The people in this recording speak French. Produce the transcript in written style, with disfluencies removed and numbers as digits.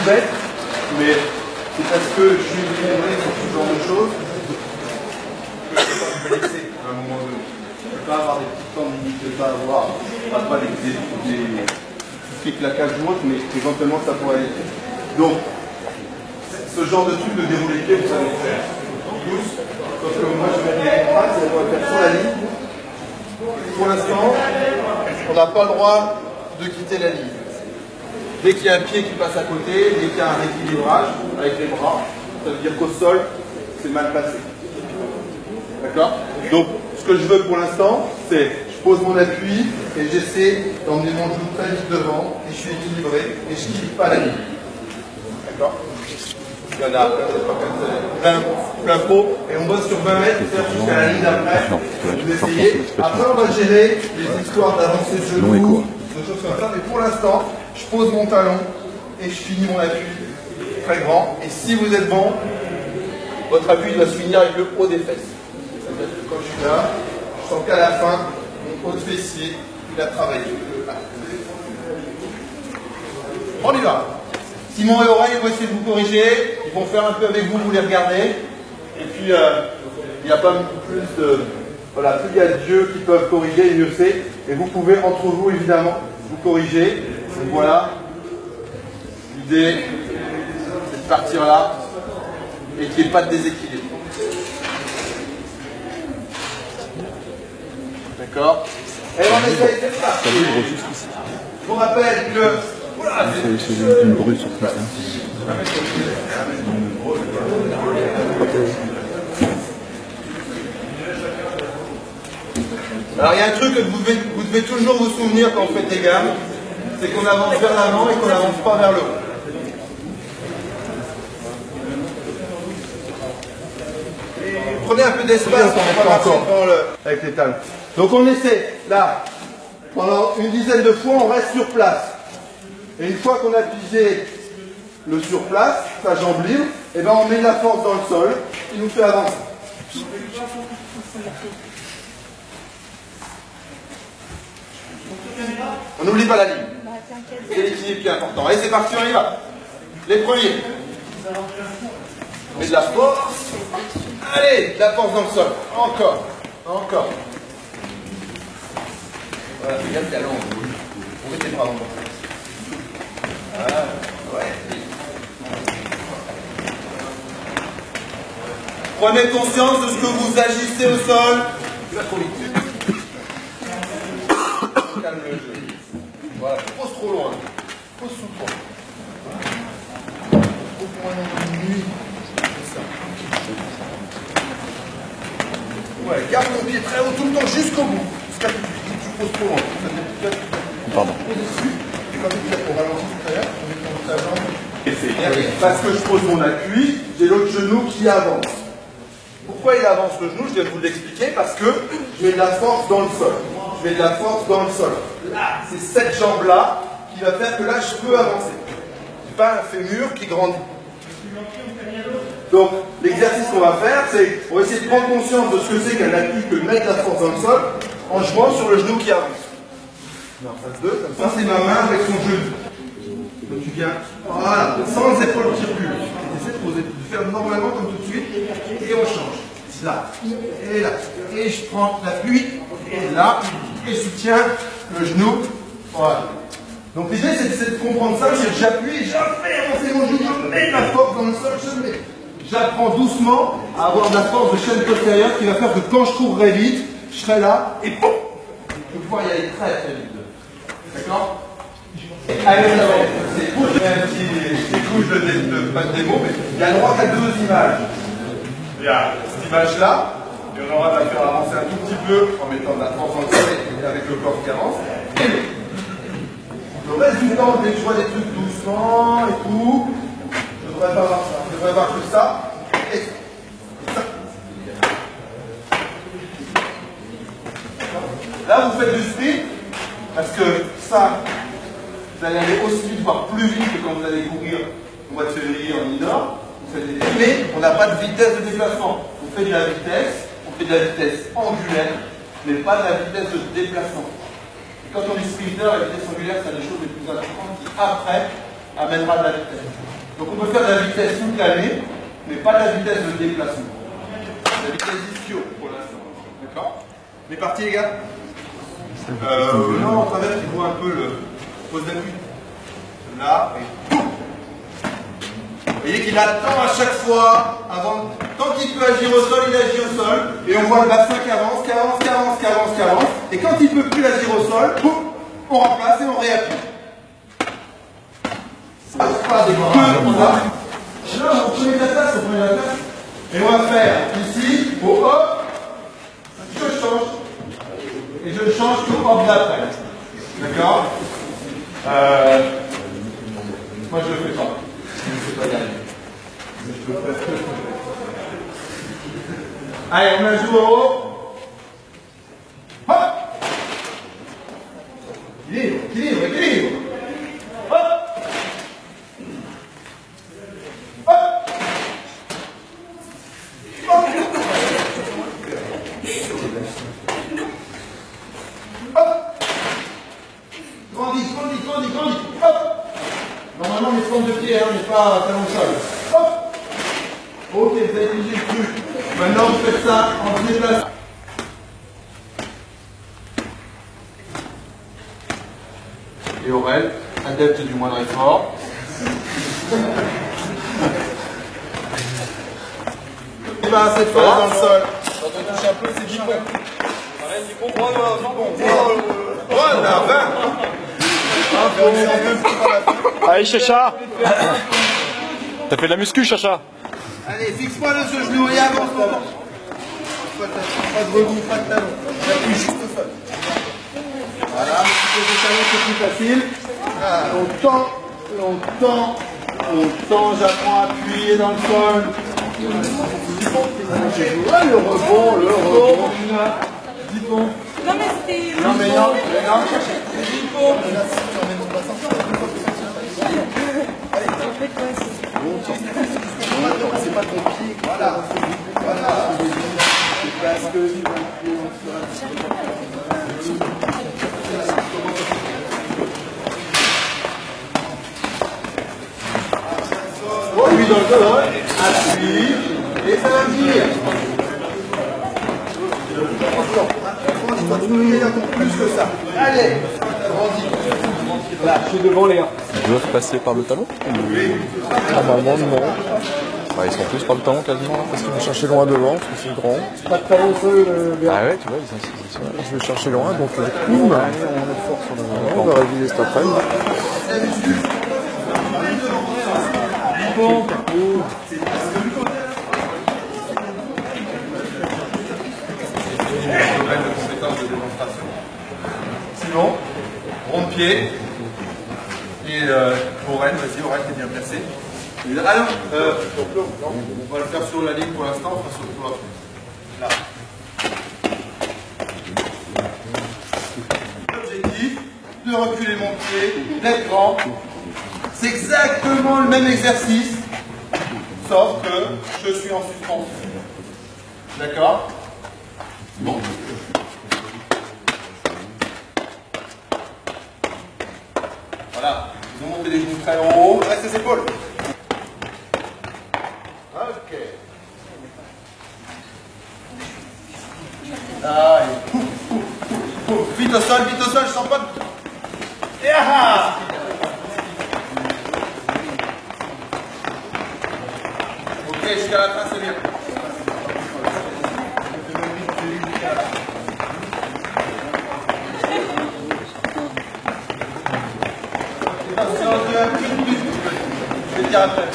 bête, mais c'est parce que je suis équilibré sur ce genre de choses que je peux pas me blesser à un moment donné. Je ne peux pas avoir des petits temps de limite de pas avoir, pas des claquages ou autre, mais éventuellement ça pourrait aller. Donc, ce genre de truc de déroulé pied, vous savez faire. Tous, sauf que moi je vais faire des phrases, on va faire sur la ligne. Pour l'instant, on n'a pas le droit de quitter la ligne. Dès qu'il y a un pied qui passe à côté, dès qu'il y a un rééquilibrage avec les bras, ça veut dire qu'au sol, c'est mal passé. D'accord? Donc, ce que je veux pour l'instant, c'est je pose mon appui et j'essaie d'emmener mon genou très vite devant et je suis équilibré et je ne quitte pas la ligne. D'accord? Il y en a plein pot et on bosse sur 20 mètres, jusqu'à la ligne d'après. Vous essayez. Après, on va gérer les histoires d'avancer de genoux, de choses comme ça. Mais pour l'instant, je pose mon talon et je finis mon appui très grand. Et si vous êtes bon, votre appui doit se finir avec le haut des fesses. C'est-à-dire que quand je suis là, je sens qu'à la fin, mon haut de fessier, il a travaillé. On y va. Simon et Aurèle vont essayer de vous corriger. Ils vont faire un peu avec vous, vous les regardez. Et puis, il n'y a pas plus de... Voilà, plus il y a de dieux qui peuvent corriger, mieux c'est. Et vous pouvez, entre vous, évidemment, vous corriger. Donc voilà. L'idée, c'est de partir là et qu'il n'y ait pas de déséquilibre. D'accord? Et on essaye, c'est ça. Je vous rappelle que... Voilà, c'est une brûle sur place. Alors il y a un truc que vous devez toujours vous souvenir quand vous faites des gammes, c'est qu'on avance vers l'avant et qu'on n'avance pas vers le haut. Prenez un peu d'espace, on va pas marcher avec les talons. Donc on essaie, là, pendant une dizaine de fois, on reste sur place. Et une fois qu'on a pigé le sur place, sa jambe libre, et ben on met de la force dans le sol, qui nous fait avancer. On n'oublie pas la ligne. C'est l'équilibre qui est important. Allez, c'est parti, on y va. Les premiers. On met de la force. Allez, de la force dans le sol. Encore. Encore. Voilà, fais gaffe, t'es à l'envers. On met tes bras en bas. Voilà, ouais. Prenez conscience de ce que vous agissez au sol. Tu vas trop vite. Calme le jeu. Voilà, pose trop loin. Pose sous toi. Pose moins dans une nuit. C'est ça. Ouais, garde ton pied très haut tout le temps jusqu'au bout. Jusqu'à ce que tu poses trop loin. Pardon. Pose dessus. Et quand tu fais pour ralentir tout à l'heure, on met ton ta jambe. Et c'est bien. Parce que je pose mon appui, j'ai l'autre genou qui avance. Pourquoi il avance le genou? Je viens de vous l'expliquer. Parce que je mets de la force dans le sol. Je mets de la force dans le sol. Là, c'est cette jambe-là qui va faire que là, je peux avancer. C'est pas un fémur qui grandit. Donc, l'exercice qu'on va faire, c'est on va essayer de prendre conscience de ce que c'est qu'un appui que de mettre la force dans le sol en jouant sur le genou qui avance. Non, phase 2, comme ça, c'est ma main avec son genou. Donc tu viens, voilà, sans les épaules qui reculent. Tu essaies de faire normalement comme tout de suite, et on change. Là, et là. Et je prends l'appui, et là, et je soutiens le genou. Voilà. Donc l'idée, c'est de comprendre ça, c'est que j'appuie, je fais avancer mon genou, je mets la force dans le sol, je mets. J'apprends doucement à avoir de la force de chaîne postérieure qui va faire que quand je courrai vite, je serai là, et boum, je vais pouvoir y aller très très vite. D'accord? Allez, c'est pour une petite couche pas de démo, mais il y a droit qu'à deux images. Il y a cette image-là, et on aura à faire avancer un tout petit peu en mettant de la force dans le sol et avec le corps qui avance. Le reste du temps, dès que je vois des trucs doucement et tout, je ne devrais pas voir ça. Je devrais voir que ça et ça. Là, vous faites du sprint, parce que ça, vous allez aller aussi vite, voire plus vite que quand vous allez courir au mois de février en indoor. Mais on n'a pas de vitesse de déplacement. On fait de la vitesse, angulaire, mais pas de la vitesse de déplacement. Quand on est sprinter, la vitesse angulaire, c'est une des choses les plus importantes qui, après, amènera de la vitesse. Donc on peut faire de la vitesse toute l'année, mais pas de la vitesse de déplacement. La vitesse d'ischio pour l'instant. D'accord? On est parti les gars? Non, on travers qui voit un peu le pose d'appui. Là, et tout. Vous voyez qu'il attend à chaque fois, avant, tant qu'il peut agir au sol, il agit au sol. Et on voit le bassin qui avance, qui avance, qui avance, qui avance, qui avance. Et quand il ne peut plus agir au sol, boum, on remplace et on réappuie. Ça ne pas des deux, là. Là, on prenait la place, on prenait la place. Et on va faire ici, au hop, je change. Et je change tout hop d'après. D'accord? Moi je le fais pas. Je ne sais pas gagner. Mais je peux faire. Allez, on la joue au haut. Hop! Équilibre, équilibre, équilibre. Hop! Hop! Hop! Hop! Grandis, grandis, grandis, grandis. Hop! Normalement, on est forme de pied, hein, on n'est pas talon de sol. Hop! Ok, vous avez dirigé le truc. Maintenant, vous faites ça en déplacement. Et Aurel, adepte du moindre effort. Et bien, cette fois dans le sol. Quand on touche un peu, c'est 10 points. Allez, 10 points. Voilà, 20. Allez, Chacha. T'as fait de la muscu, Chacha. Allez, fixe-moi le genou et avance. Pas de rebond, pas de talon. J'appuie juste au sol. Voilà, un petit peu de talon, c'est plus facile. On tend, j'apprends à appuyer dans le sol. Ouais, le rebond. 10 points. Non mais c'était... Non mais non, cherchez. 10 points. C'est pas ton pied. Voilà. Parce que appuie dans le sol, appuie, et ça va venir. Il y a encore plus que ça. Allez, grandis. Là, je suis devant les gars. Ils doivent passer par le talon? Normalement, non. Bah, ils sont tous par le talon quasiment là. Parce qu'ils vont chercher loin devant, parce que c'est grand. Pas de talon au sol, Ah ouais, tu vois, ils insistent ici. Je vais chercher loin, donc on va réviser cet après-midi. domaine de compétences de démonstration. Sinon, rond de pied. Et Aurel, vas-y, Aurel, t'es bien placé. Ah non, on va le faire sur la ligne pour l'instant, on fera sur le tour après. Là. L'objectif de reculer mon pied, d'être grand. C'est exactement le même exercice, sauf que je suis en suspension. D'accord? Bon. Voilà. Ils ont monté les genoux très en haut. Reste les épaules. Ok. Ah, et pouf, pouf, pouf, pouf. Vite au sol, je sens pas de... Et ah! Ok, jusqu'à la fin, c'est bien. Je vais te dire après.